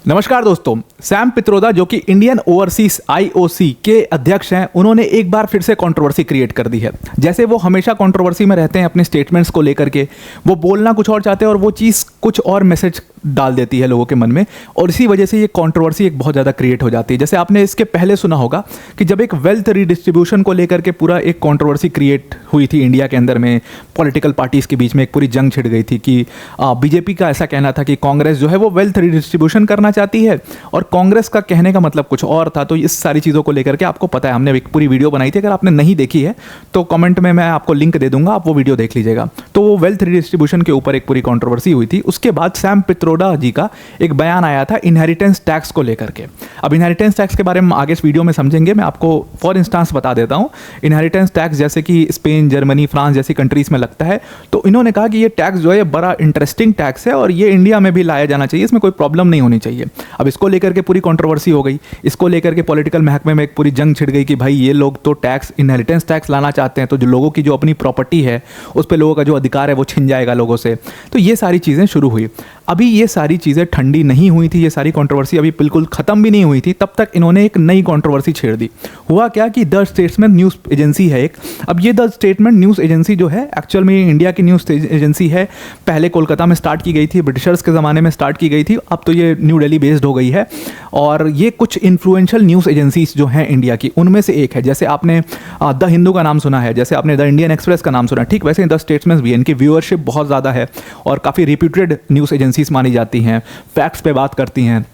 नमस्कार दोस्तों, सैम पित्रोदा जो कि इंडियन ओवरसीज आईओसी के अध्यक्ष हैं, उन्होंने एक बार फिर से कंट्रोवर्सी क्रिएट कर दी है। जैसे वो हमेशा कंट्रोवर्सी में रहते हैं अपने स्टेटमेंट्स को लेकर के, वो बोलना कुछ और चाहते हैं और वो चीज़ कुछ और मैसेज डाल देती है लोगों के मन में, और इसी वजह से ये कंट्रोवर्सी एक बहुत ज़्यादा क्रिएट हो जाती है। जैसे आपने इसके पहले सुना होगा कि जब एक वेल्थ रिडिस्ट्रीब्यूशन को लेकर के पूरा एक कंट्रोवर्सी क्रिएट हुई थी इंडिया के अंदर में, पॉलिटिकल पार्टीज़ के बीच में एक पूरी जंग छिड़ गई थी कि बीजेपी का ऐसा कहना था कि कांग्रेस जो है वो वेल्थ रिडिस्ट्रीब्यूशन करना चाहती है और कांग्रेस का कहने का मतलब कुछ और था। तो इस सारी चीज़ों को लेकर के आपको पता है, हमने एक पूरी वीडियो बनाई थी, अगर आपने नहीं देखी है तो कमेंट में मैं आपको लिंक दे दूंगा, आप वो वीडियो देख लीजिएगा। तो वो वेल्थ रिडिस्ट्रीब्यूशन के ऊपर एक पूरी कंट्रोवर्सी हुई थी। उसके बाद सैम पित्रोदा जी का एक बयान आया था इनहेरिटेंस टैक्स को लेकर के। अब इनहेरिटेंस टैक्स के बारे में आगे इस वीडियो में समझेंगे। मैं आपको फॉर इंस्टांस बता देता हूं, इनहेरिटेंस टैक्स जैसे कि स्पेन, जर्मनी, फ्रांस जैसी कंट्रीज में लगता है, तो इन्होंने कहा कि ये टैक्स जो है बड़ा इंटरेस्टिंग टैक्स है और ये इंडिया में भी लाया जाना चाहिए, इसमें कोई प्रॉब्लम नहीं होनी चाहिए। अब इसको लेकर के पूरी कंट्रोवर्सी हो गई, इसको लेकर के पॉलिटिकल महकमे में एक पूरी जंग छिड़ गई कि भाई ये लोग तो टैक्स, इनहेरिटेंस टैक्स लाना चाहते हैं, तो जो लोगों की जो अपनी प्रॉपर्टी है उस पर लोगों का जो अधिकार है वो छिन जाएगा लोगों से। तो ये सारी चीज़ें शुरू हुई। अभी ये सारी चीज़ें ठंडी नहीं हुई थी, ये सारी कंट्रोवर्सी अभी बिल्कुल ख़त्म भी नहीं हुई थी, तब तक इन्होंने एक नई कंट्रोवर्सी छेड़ दी। हुआ क्या कि द स्टेट्समैन न्यूज़ एजेंसी है एक। अब ये द स्टेटमेंट न्यूज़ एजेंसी जो है एक्चुअल में इंडिया की न्यूज़ एजेंसी है। पहले कोलकाता में स्टार्ट की गई थी, ब्रिटिशर्स के ज़माने में स्टार्ट की गई थी, अब तो ये न्यू दिल्ली बेस्ड हो गई है। और ये कुछ इन्फ्लुएंशियल न्यूज़ एजेंसीज जो हैं इंडिया की, उनमें से एक है। जैसे आपने द हिंदू का नाम सुना है, जैसे आपने द इंडियन एक्सप्रेस का नाम सुना है, ठीक वैसे द स्टेट्समैन भी है। इनकी व्यूअरशिप बहुत ज़्यादा है और काफ़ी रिप्यूटेड न्यूज़ एजेंसीज मानी जाती हैं, फैक्ट्स पे बात करती हैं,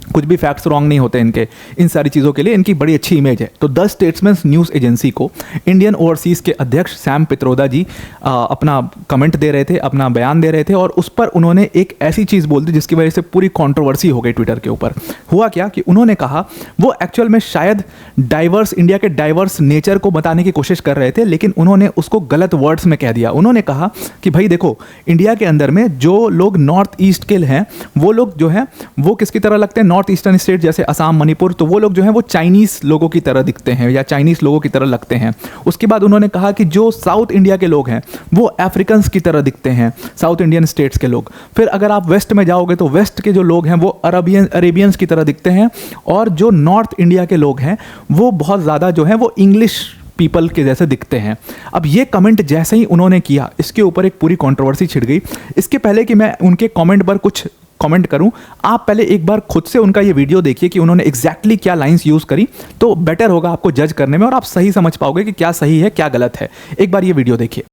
कुछ भी फैक्ट्स रॉन्ग नहीं होते इनके। इन सारी चीज़ों के लिए इनकी बड़ी अच्छी इमेज है। तो द स्टेट्समैन न्यूज़ एजेंसी को इंडियन ओवरसीज़ के अध्यक्ष सैम पित्रोदा जी अपना कमेंट दे रहे थे, अपना बयान दे रहे थे, और उस पर उन्होंने एक ऐसी चीज़ बोल दी जिसकी वजह से पूरी कंट्रोवर्सी हो गई ट्विटर के ऊपर। हुआ क्या कि उन्होंने कहा वो एक्चुअल में शायद डाइवर्स, इंडिया के डाइवर्स नेचर को बताने की कोशिश कर रहे थे, लेकिन उन्होंने उसको गलत वर्ड्स में कह दिया। उन्होंने कहा कि भाई देखो, इंडिया के अंदर में जो लोग नॉर्थ ईस्ट के हैं वो लोग जो हैं वो किसकी तरह लगते हैं, नॉर्थ ईस्टर्न स्टेट जैसे असम, मणिपुर, तो वो लोग जो हैं वो चाइनीज़ लोगों की तरह दिखते हैं या चाइनीज़ लोगों की तरह लगते हैं। उसके बाद उन्होंने कहा कि जो साउथ इंडिया के लोग हैं वो अफ्रीकन्स की तरह दिखते हैं, साउथ इंडियन स्टेट्स के लोग। फिर अगर आप वेस्ट में जाओगे तो वेस्ट के जो लोग हैं वो अरेबियंस की तरह दिखते हैं, और जो नॉर्थ इंडिया के लोग हैं वो बहुत ज़्यादा जो है वो इंग्लिश पीपल के जैसे दिखते हैं। अब ये कमेंट जैसे ही उन्होंने किया, इसके ऊपर एक पूरी कंट्रोवर्सी छिड़ गई। इसके पहले कि मैं उनके कमेंट पर कुछ कमेंट करूं, आप पहले एक बार खुद से उनका ये वीडियो देखिए कि उन्होंने एग्जैक्टली क्या लाइंस यूज करी, तो बेटर होगा आपको जज करने में और आप सही समझ पाओगे कि क्या सही है क्या गलत है। एक बार ये वीडियो देखिए।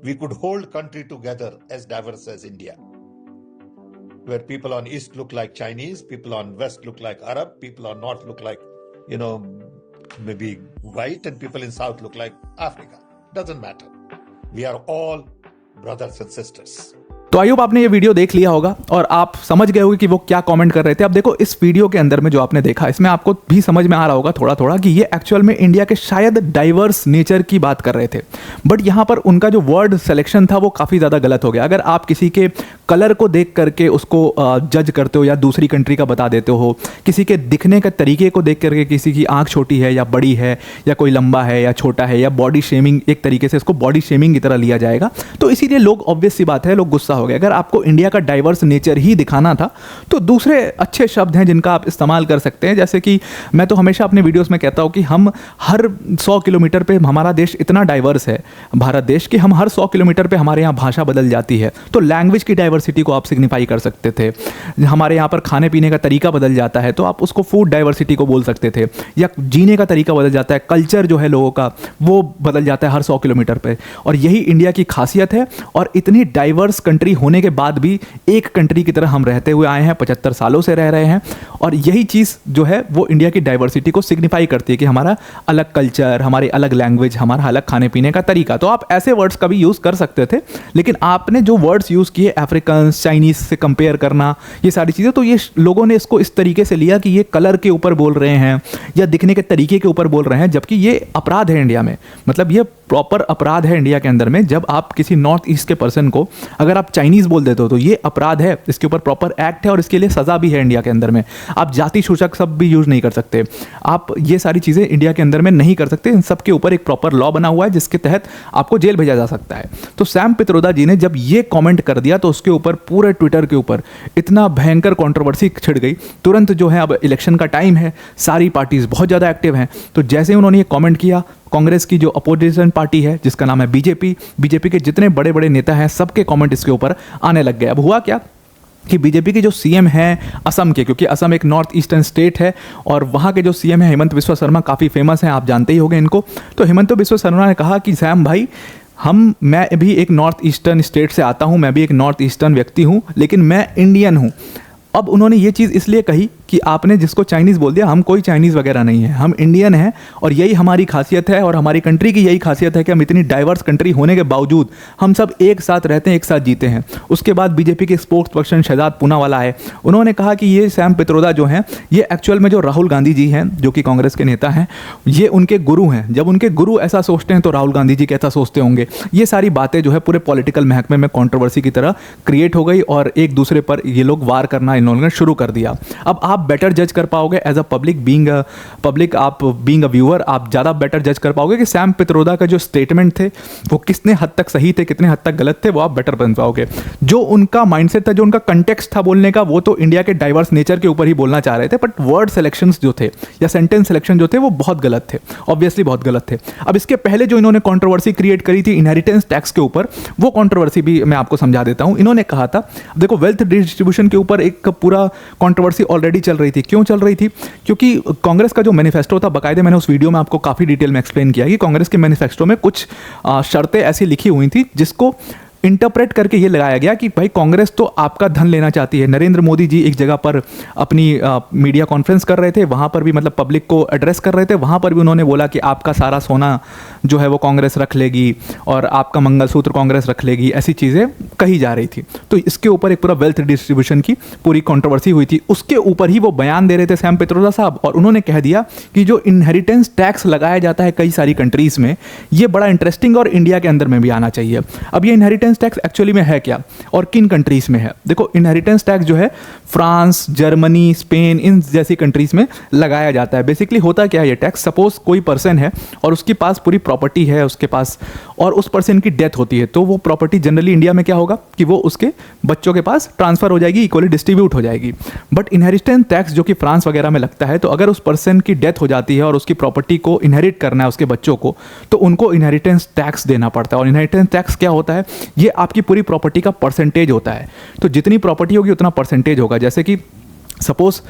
We could hold country together as diverse as India, where people on east look like Chinese, people on west look like Arab, people on north look like, maybe white, and people in south look like Africa. Doesn't matter. We are all brothers and sisters. तो I hope आपने ये video देख लिया होगा और आप समझ गए होंगे कि वो क्या कमेंट कर रहे थे। अब देखो, इस वीडियो के अंदर में जो आपने देखा, इसमें आपको भी समझ में आ रहा होगा थोड़ा थोड़ा कि ये एक्चुअल में इंडिया के शायद डाइवर्स नेचर की बात कर रहे थे, बट यहाँ पर उनका जो वर्ड सिलेक्शन था वो काफ़ी ज़्यादा गलत हो गया। अगर आप किसी के कलर को देख करके उसको जज करते हो या दूसरी कंट्री का बता देते हो, किसी के दिखने के तरीके को देख करके किसी की आँख छोटी है या बड़ी है या कोई लंबा है या छोटा है, या बॉडी शेमिंग, एक तरीके से इसको बॉडी शेमिंग की तरह लिया जाएगा, तो इसीलिए लोग, ऑब्वियस सी बात है, लोग गुस्सा हो गए। अगर आपको इंडिया का डाइवर्स नेचर ही दिखाना था तो दूसरे अच्छे शब्द हैं जिनका आप इस्तेमाल कर सकते हैं। जैसे कि मैं तो हमेशा अपने वीडियोस में कहता हूं कि हम हर 100 किलोमीटर पे, हमारा देश इतना डाइवर्स है भारत देश, कि हम हर 100 किलोमीटर पे हमारे यहाँ भाषा बदल जाती है। तो लैंग्वेज की डाइवर्सिटी को आप सिग्निफाई कर सकते थे। हमारे यहाँ पर खाने पीने का तरीका बदल जाता है तो आप उसको फूड डाइवर्सिटी को बोल सकते थे, या जीने का तरीका बदल जाता है, कल्चर जो है लोगों का वो बदल जाता है हर 100 किलोमीटर पे। और यही इंडिया की खासियत है। और इतनी डाइवर्स कंट्री होने के बाद भी एक कंट्री की तरह हम रहते हुए आए हैं, 75 सालों से रह रहे हैं, और यही चीज़ जो है वो इंडिया की डाइवर्सिटी को सिग्निफाई करती है कि हमारा अलग कल्चर, हमारी अलग लैंग्वेज, हमारा अलग खाने पीने का तरीका। तो आप ऐसे वर्ड्स का भी यूज़ कर सकते थे, लेकिन आपने जो वर्ड्स यूज़ किए अफ्रीकन, चाइनीज़ से कंपेयर करना, ये सारी चीज़ें, तो ये लोगों ने इसको इस तरीके से लिया कि ये कलर के ऊपर बोल रहे हैं या दिखने के तरीके के ऊपर बोल रहे हैं, जबकि ये अपराध है इंडिया में। मतलब ये प्रॉपर अपराध है इंडिया के अंदर में। जब आप किसी नॉर्थ ईस्ट के पर्सन को अगर आप चाइनीज़ बोल देते हो तो ये अपराध है, इसके ऊपर प्रॉपर एक्ट है और इसके लिए सज़ा भी है इंडिया के अंदर में। आप जाति सूचक शब्द भी यूज़ नहीं कर सकते, आप ये सारी चीज़ें इंडिया के अंदर में नहीं कर सकते। इन सब के ऊपर एक प्रॉपर लॉ बना हुआ है जिसके तहत आपको जेल भेजा जा सकता है। तो सैम पित्रोदा जी ने जब ये कमेंट कर दिया तो उसके ऊपर पूरे ट्विटर के ऊपर इतना भयंकर कंट्रोवर्सी छिड़ गई। तुरंत जो है, अब इलेक्शन का टाइम है, सारी पार्टीज बहुत ज़्यादा एक्टिव हैं, तो जैसे ही उन्होंने ये कमेंट किया, कांग्रेस की जो अपोजिशन पार्टी है जिसका नाम है बीजेपी के जितने बड़े बड़े नेता हैं सबके कमेंट इसके ऊपर आने लग गए। अब हुआ क्या कि बीजेपी के जो सीएम हैं असम के, क्योंकि असम एक नॉर्थ ईस्टर्न स्टेट है और वहाँ के जो सीएम हैं हेमंत बिस्वा शर्मा काफ़ी फेमस हैं, आप जानते ही होंगे इनको। तो हेमंत बिस्वा शर्मा ने कहा कि सैम भाई, मैं भी एक नॉर्थ ईस्टर्न स्टेट से आता हूँ, मैं भी एक नॉर्थ ईस्टर्न व्यक्ति हूँ, लेकिन मैं इंडियन हूँ। अब उन्होंने ये चीज़ इसलिए कही कि आपने जिसको चाइनीज़ बोल दिया, हम कोई चाइनीज़ वगैरह नहीं है, हम इंडियन हैं और यही हमारी खासियत है और हमारी कंट्री की यही खासियत है कि हम इतनी डाइवर्स कंट्री होने के बावजूद हम सब एक साथ रहते हैं, एक साथ जीते हैं। उसके बाद बीजेपी के स्पोक्स पर्सन शहजाद पूनावाला है, उन्होंने कहा कि ये सैम पित्रोदा जो हैं ये एक्चुअल में जो राहुल गांधी जी हैं जो कि कांग्रेस के नेता हैं, ये उनके गुरु हैं। जब उनके गुरु ऐसा सोचते हैं तो राहुल गांधी जी कैसा सोचते होंगे। ये सारी बातें जो है पूरे पॉलिटिकल महकमे में कंट्रोवर्सी की तरह क्रिएट हो गई और एक दूसरे पर ये लोग वार करना इन्होंने शुरू कर दिया। अब आप बेटर जज कर पाओगे एज अ पब्लिक, आप बीइंग अ व्यूअर, आप ज़्यादा बेटर जज कर पाओगे कि सैम पित्रोदा का जो स्टेटमेंट थे वो कितने हद तक सही थे, कितने हद तक गलत थे, वो आप बेटर बन पाओगे। जो उनका माइंडसेट था, जो उनका कंटेक्स्ट था बोलने का, वो तो इंडिया के डाइवर्स नेचर के ऊपर ही बोलना चाह रहे थे, बट वर्ड सिलेक्शंस जो थे या सेंटेंस सिलेक्शन जो थे वो बहुत गलत थे, ऑब्वियसली बहुत गलत थे। अब इसके पहले जो इन्होंने कंट्रोवर्सी क्रिएट करी थी इनहेरिटेंस टैक्स के ऊपर, वो कंट्रोवर्सी भी मैं आपको समझा देता हूं। इन्होंने कहा था, देखो वेल्थ डिस्ट्रीब्यूशन के ऊपर एक पूरा कंट्रोवर्सी ऑलरेडी चल रही थी। क्यों चल रही थी? क्योंकि कांग्रेस का जो मैनिफेस्टो था, बाकायदे मैंने उस वीडियो में आपको काफ़ी डिटेल में एक्सप्लेन किया कि कांग्रेस के मैनिफेस्टो में कुछ शर्तें ऐसी लिखी हुई थी जिसको इंटरप्रेट करके ये लगाया गया कि भाई कांग्रेस तो आपका धन लेना चाहती है। नरेंद्र मोदी जी एक जगह पर अपनी मीडिया कॉन्फ्रेंस कर रहे थे, वहाँ पर भी मतलब पब्लिक को एड्रेस कर रहे थे, वहाँ पर भी उन्होंने बोला कि आपका सारा सोना जो है वो कांग्रेस रख लेगी और आपका मंगलसूत्र कांग्रेस रख लेगी, ऐसी चीज़ें कही जा रही थी। तो इसके ऊपर एक पूरा वेल्थ डिस्ट्रीब्यूशन की पूरी कंट्रोवर्सी हुई थी। उसके ऊपर ही वो बयान दे रहे थे सैम पित्रोदा साहब, और उन्होंने कह दिया कि जो इनहेरिटेंस टैक्स लगाया जाता है कई सारी कंट्रीज़ में, ये बड़ा इंटरेस्टिंग और इंडिया के अंदर में भी आना चाहिए। अब ये इनहेरिटेंस टैक्स एक्चुअली में है क्या और किन कंट्रीज में है? देखो, इनहेरिटेंस टैक्स जो है फ्रांस, जर्मनी, स्पेन, इन जैसी कंट्रीज में लगाया जाता है। बेसिकली होता क्या है ये टैक्स? सपोज कोई पर्सन है और उसके पास पूरी प्रॉपर्टी है उसके पास, और उस पर्सन की डेथ होती है, तो वो प्रॉपर्टी जनरली इंडिया में क्या होगा कि वो उसके बच्चों के पास ट्रांसफर हो जाएगी, इक्वली डिस्ट्रीब्यूट हो जाएगी। बट इनहेरिटेंस टैक्स जो कि फ्रांस वगैरह में लगता है, तो अगर उस पर्सन की डेथ हो जाती है और उसकी प्रॉपर्टी को इनहेरिट करना है उसके बच्चों को, तो उनको इनहेरिटेंस टैक्स देना पड़ता है। और इनहेरिटेंस टैक्स क्या होता है? ये आपकी पूरी प्रॉपर्टी का परसेंटेज होता है। तो जितनी प्रॉपर्टी होगी उतना परसेंटेज होगा। जैसे कि सपोज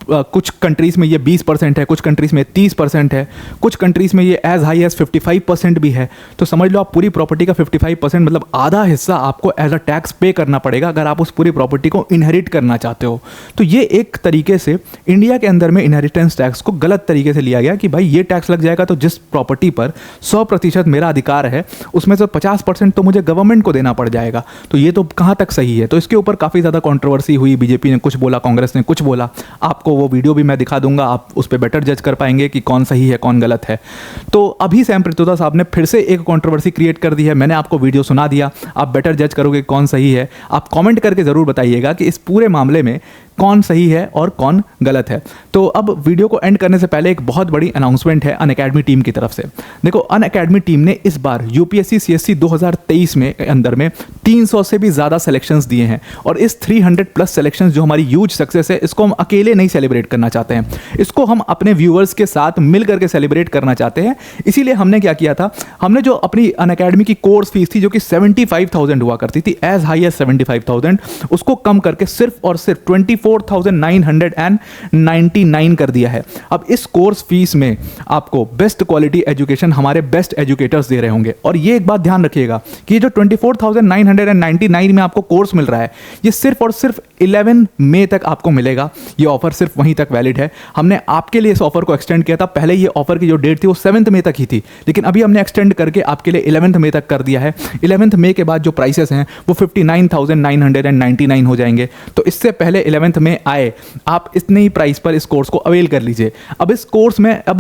कुछ कंट्रीज़ में ये 20% है, कुछ कंट्रीज़ में 30% है, कुछ कंट्रीज़ में ये एज हाई एज 55% भी है। तो समझ लो आप पूरी प्रॉपर्टी का 55% मतलब आधा हिस्सा आपको एज अ टैक्स पे करना पड़ेगा अगर आप उस पूरी प्रॉपर्टी को इनहेरिट करना चाहते हो। तो ये एक तरीके से इंडिया के अंदर में इनहेरिटेंस टैक्स को गलत तरीके से लिया गया कि भाई ये टैक्स लग जाएगा तो जिस प्रॉपर्टी पर 100% मेरा अधिकार है उसमें से 50% तो मुझे गवर्नमेंट को देना पड़ जाएगा। तो ये तो कहाँ तक सही है? तो इसके ऊपर काफ़ी ज़्यादा कॉन्ट्रोवर्सी हुई। बीजेपी ने कुछ बोला, कांग्रेस ने कुछ बोला। आपको वो वीडियो भी मैं दिखा दूंगा, आप उस पर बेटर जज कर पाएंगे कि कौन सही है कौन गलत है। तो अभी सैम पित्रोदा साहब ने फिर से एक कंट्रोवर्सी क्रिएट कर दी है। मैंने आपको वीडियो सुना दिया, आप बेटर जज करोगे कौन सही है। आप कमेंट करके ज़रूर बताइएगा कि इस पूरे मामले में कौन सही है और कौन गलत है। तो अब वीडियो को एंड करने से पहले एक बहुत बड़ी अनाउंसमेंट है अनअकैडमी टीम की तरफ से। देखो, अनअकैडमी टीम ने इस बार यूपीएससी सीएससी 2023 में अंदर में 300 से भी ज़्यादा सिलेक्शंस दिए हैं, और इस 300+ सिलेक्शंस जो हमारी ह्यूज सक्सेस है, इसको हम अकेले नहीं सेलिब्रेट करना चाहते हैं, इसको हम अपने व्यूअर्स के साथ मिल करके सेलिब्रेट करना चाहते हैं। इसीलिए हमने क्या किया था, हमने जो अपनी अनअकैडमी की कोर्स फीस थी जो कि 75,000 हुआ करती थी, एज हाई एज 75,000, उसको कम करके सिर्फ और सिर्फ 24,999 कर दिया है। अब इस कोर्स फीस में आपको बेस्ट क्वालिटी एजुकेशन हमारे बेस्ट एजुकेटर्स दे रहे होंगे। और ये एक बात ध्यान रखिएगा कि ये जो 24,999 में आपको कोर्स मिल रहा है, ये सिर्फ और सिर्फ 11 मई तक आपको मिलेगा। ये ऑफर सिर्फ वहीं तक वैलिड है। हमने आपके लिए इस ऑफर को एक्सटेंड किया था। पहले ये ऑफर की जो डेट थी वो 7 मई तक ही थी, लेकिन अभी हमने एक्सटेंड करके आपके लिए 11 मई तक कर दिया है। 11 मई के बाद जो प्राइसेस हैं वो 59,999 हो जाएंगे। तो इससे पहले 11 11th में आए, आप इतने ही प्राइस पर इस कोर्स को अवेल कर लीजिए। अब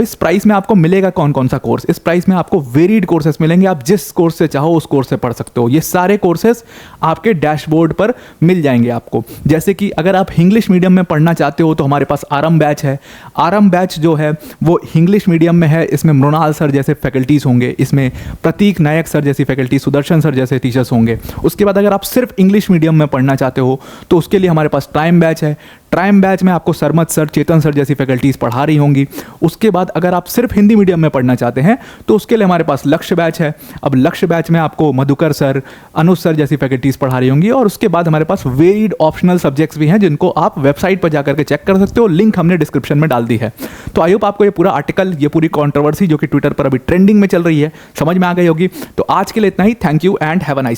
इस प्राइस में आपको मिलेगा कौन कौन सा कोर्स? इस प्राइस में आपको वेरिड कोर्सेस मिलेंगे, आप जिस कोर्स से चाहो उस कोर्स से पढ़ सकते हो। ये सारे कोर्सेस आपके डैशबोर्ड पर मिल जाएंगे आपको। जैसे कि अगर आप इंग्लिश मीडियम में पढ़ना चाहते हो तो हमारे पास आरम बैच है। आरम बैच जो है वो इंग्लिश मीडियम में है। इसमें मृणाल सर जैसे फैकल्टीज होंगे, इसमें प्रतीक नायक सर जैसी फैकल्टी, सुदर्शन सर जैसे टीचर्स होंगे। उसके बाद अगर आप सिर्फ इंग्लिश मीडियम में पढ़ना चाहते हो तो उसके लिए हमारे पास टाइम बैच है। टाइम बैच में आपको सरमत सर, चेतन सर जैसी फैकल्टीज पढ़ा रही होंगी। उसके बाद अगर आप सिर्फ हिंदी मीडियम में पढ़ना चाहते हैं तो उसके लिए हमारे पास लक्ष्य बैच है। अब लक्ष्य बैच में आपको मधुकर सर, अनुज सर जैसी फैकल्टीज पढ़ा रही होंगी। और उसके बाद हमारे पास वेरिड ऑप्शनल सब्जेक्ट्स भी हैं जिनको आप वेबसाइट पर जाकर के चेक कर सकते हो। लिंक हमने डिस्क्रिप्शन में डाल दी है। तो आई होप आपको ये पूरा आर्टिकल, ये पूरी कॉन्ट्रोवर्सी जो कि ट्विटर पर अभी ट्रेंडिंग में चल रही है, समझ में आ गई होगी। तो आज के लिए इतना ही। Thank you and have a nice